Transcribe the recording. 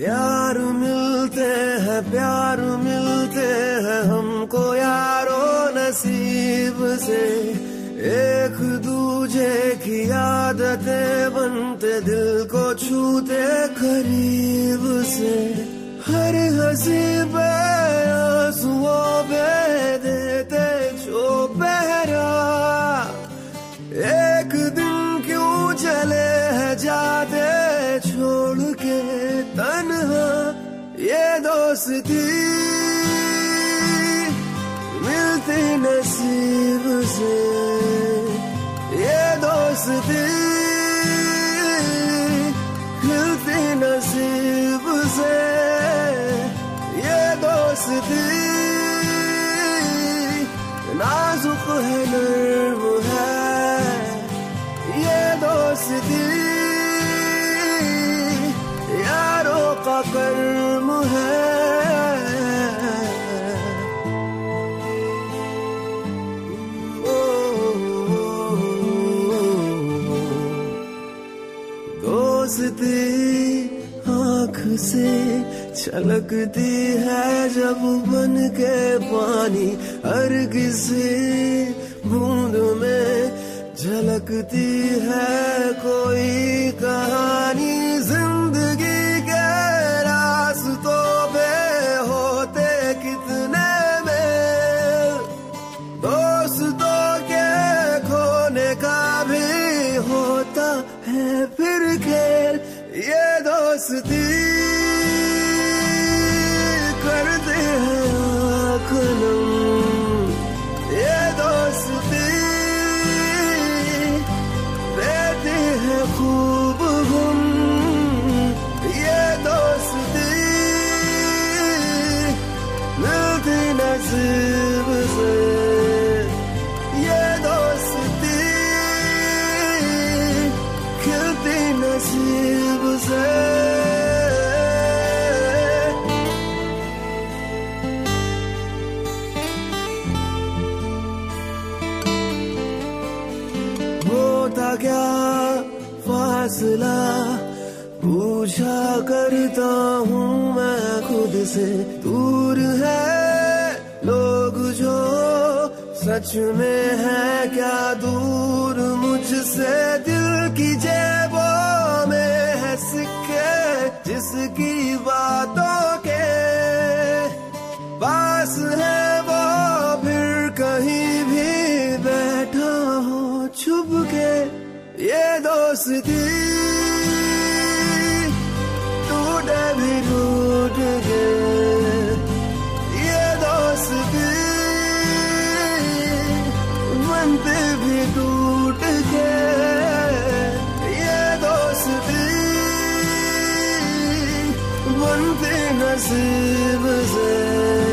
यार मिलते हैं प्यार मिलते हैं हमको यारो नसीब से, एक दूजे की आदतें बनते दिल को छूते करीब से, हर हंसी पे आंसुओं पे देते जो पहरा, एक दिन क्यों चले हैं जाते छोड़ के तन्हा, ये दोस्ती मिलती नसीब से, ये दोस्ती मिलती नसीब से, ये दोस्ती नाजुक है नर्म है, ये दोस्ती यारों का कर्म है। दोस्ती आँख से छलकती है जब बन के पानी, हर किसी बूंद में झलकती है कोई कहानी, जिंदगी के रास्तों पे होते कितने में, दोस्तों के खोने का भी होता है फिर खेल, ये दोस्ती करते हैं आँख नम, ये दोस्ती देती है खूब गुम, ये दोस्ती मिलती नसीब से, ये दोस्ती खिलती नसीब से। होता क्या फासला पूछा करता हूँ मैं खुद से, दूर है लोग जो सच में है क्या दूर मुझसे, दिल की जेबों में है सिक्के जिसकी बातों के पास है वो फिर कहीं भी बैठा हो छुप के, ये दोस्ती टूटे भी टूट के, ये दोस्ती बनते भी टूट के, ये दोस्ती बनते नसीब से।